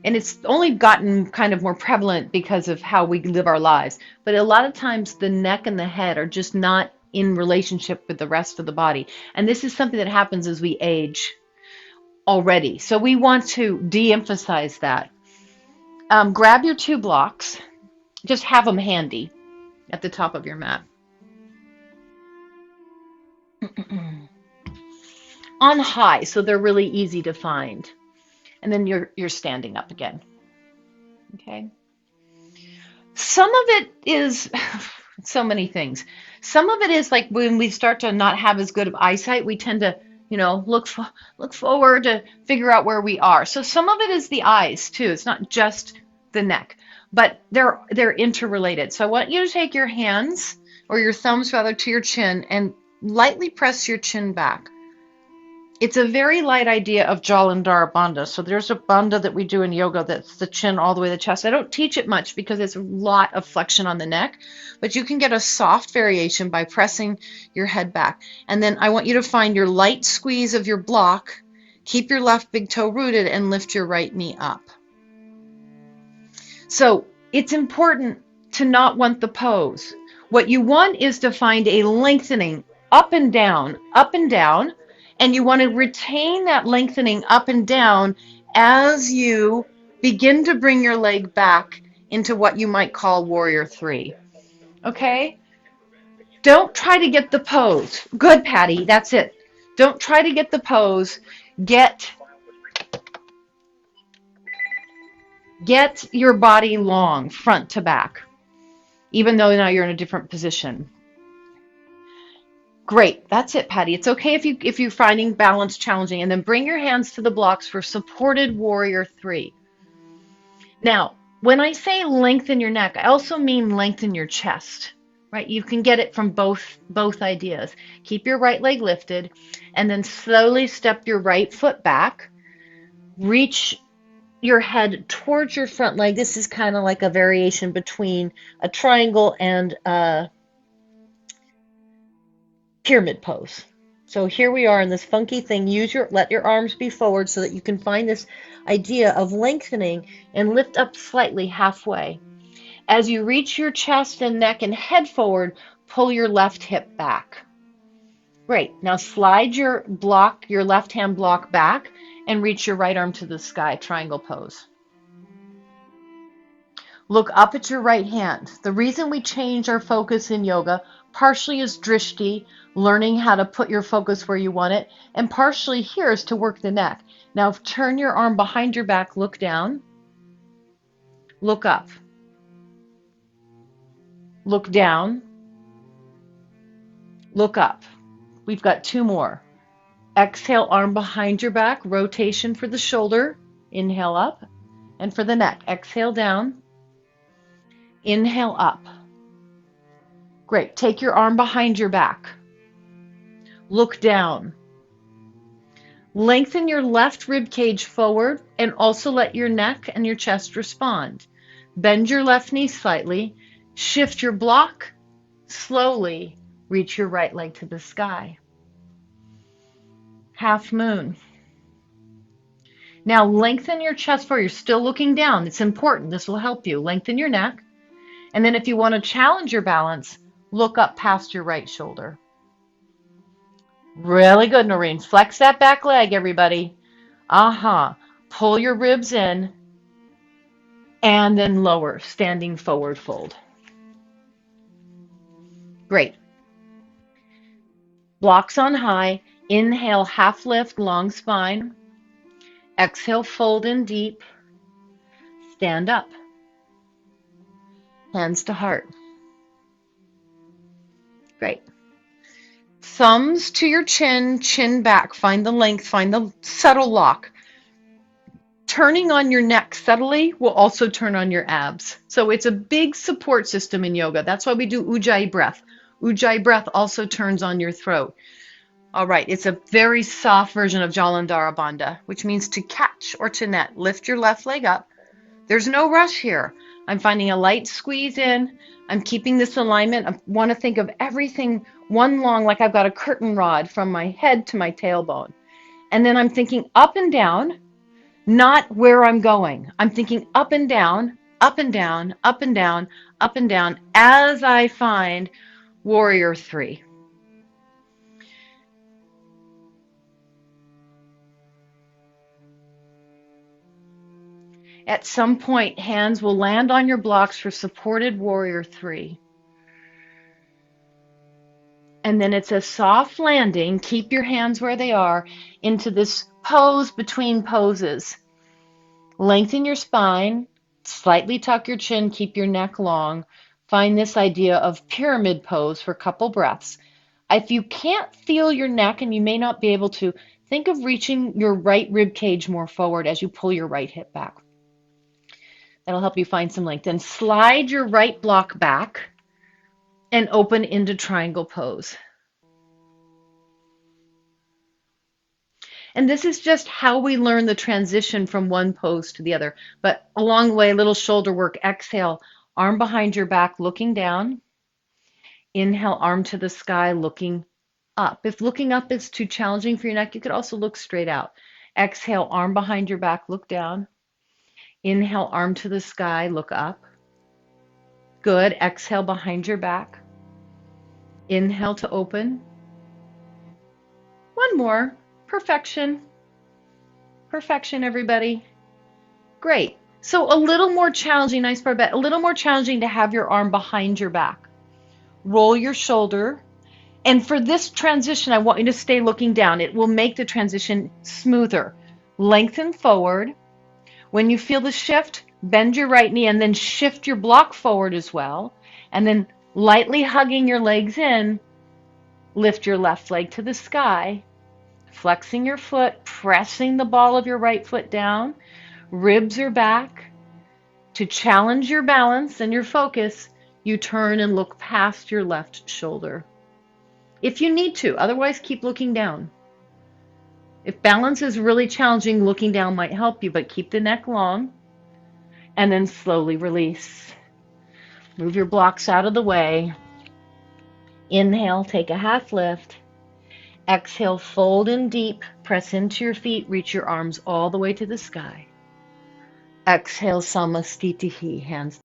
And it's only gotten kind of more prevalent because of how we live our lives. But a lot of times the neck and the head are just not in relationship with the rest of the body. And this is something that happens as we age already. So we want to de-emphasize that. Grab your 2 blocks, just have them handy at the top of your mat. On high, so they're really easy to find. And then you're standing up again. Okay. Some of it is so many things. Some of it is like when we start to not have as good of eyesight, we tend to, look forward to figure out where we are. So some of it is the eyes too. It's not just the neck, but they're interrelated. So I want you to take your hands or your thumbs rather to your chin and lightly press your chin back. It's a very light idea of Jalandhara Bandha. So there's a bandha that we do in yoga that's the chin all the way to the chest. I don't teach it much because it's a lot of flexion on the neck, but you can get a soft variation by pressing your head back. And then I want you to find your light squeeze of your block, keep your left big toe rooted, and lift your right knee up. So it's important to not want the pose. What you want is to find a lengthening up and down, and you want to retain that lengthening up and down as you begin to bring your leg back into what you might call Warrior 3. Okay? Don't try to get the pose. Good, Patty. That's it. Don't try to get the pose. Get your body long, front to back, even though now you're in a different position. Great. That's it, Patty. It's okay if you're finding balance challenging, and then bring your hands to the blocks for supported Warrior 3. Now, when I say lengthen your neck, I also mean lengthen your chest, right? You can get it from both ideas. Keep your right leg lifted, and then slowly step your right foot back. Reach your head towards your front leg. This is kind of like a variation between a triangle and a pyramid pose. So here we are in this funky thing. Let your arms be forward so that you can find this idea of lengthening and lift up slightly halfway. As you reach your chest and neck and head forward, pull your left hip back. Great. Now slide your left hand block back and reach your right arm to the sky, triangle pose. Look up at your right hand. The reason we change our focus in yoga partially is drishti, learning how to put your focus where you want it, and partially here is to work the neck. Now turn your arm behind your back, look down, look up, look down, look up. We've got 2 more. Exhale, arm behind your back, rotation for the shoulder, inhale up, and for the neck, exhale down, inhale up. Great. Take your arm behind your back. Look down. Lengthen your left rib cage forward and also let your neck and your chest respond. Bend your left knee slightly. Shift your block. Slowly reach your right leg to the sky. Half moon. Now lengthen your chest forward. You're still looking down. It's important. This will help you. Lengthen your neck. And then if you want to challenge your balance, look up past your right shoulder. Really good, Noreen. Flex that back leg, everybody. Pull your ribs in and then lower, standing forward fold. Great. Blocks on high. Inhale, half lift, long spine. Exhale, fold in deep. Stand up. Hands to heart. Great. Thumbs to your chin, chin back. Find the length, find the subtle lock. Turning on your neck subtly will also turn on your abs. So it's a big support system in yoga. That's why we do Ujjayi breath. Ujjayi breath also turns on your throat. All right, it's a very soft version of Jalandhara Bandha, which means to catch or to net. Lift your left leg up. There's no rush here. I'm finding a light squeeze in. I'm keeping this alignment. I want to think of everything one long, like I've got a curtain rod from my head to my tailbone. And then I'm thinking up and down. not where I'm going. I'm thinking up and down, up and down, up and down, up and down as I find warrior three. At some point, hands will land on your blocks for supported warrior three. And then it's a soft landing. Keep your hands where they are into this pose between poses. Lengthen your spine, slightly tuck your chin, keep your neck long. Find this idea of pyramid pose for a couple breaths. If you can't feel your neck and you may not be able to, think of reaching your right rib cage more forward as you pull your right hip back. That'll help you find some length. Then slide your right block back and open into triangle pose. And this is just how we learn the transition from one pose to the other. But along the way, a little shoulder work. Exhale, arm behind your back, looking down. Inhale, arm to the sky, looking up. If looking up is too challenging for your neck, you could also look straight out. Exhale, arm behind your back, look down. Inhale, arm to the sky, look up. Good. Exhale, behind your back. Inhale to open. One more. Perfection. Perfection, everybody. Great. So a little more challenging, nice Barbette, a little more challenging to have your arm behind your back. Roll your shoulder. And for this transition, I want you to stay looking down. It will make the transition smoother. Lengthen forward. When you feel the shift, bend your right knee and then shift your block forward as well. And then lightly hugging your legs in, lift your left leg to the sky. Flexing your foot, pressing the ball of your right foot down. Ribs are back. To challenge your balance and your focus, you turn and look past your left shoulder. If you need to, otherwise keep looking down. If balance is really challenging, looking down might help you, but keep the neck long and then slowly release. Move your blocks out of the way. Inhale, take a half lift. Exhale, fold in deep, press into your feet, reach your arms all the way to the sky. Exhale, Samastitihi, hands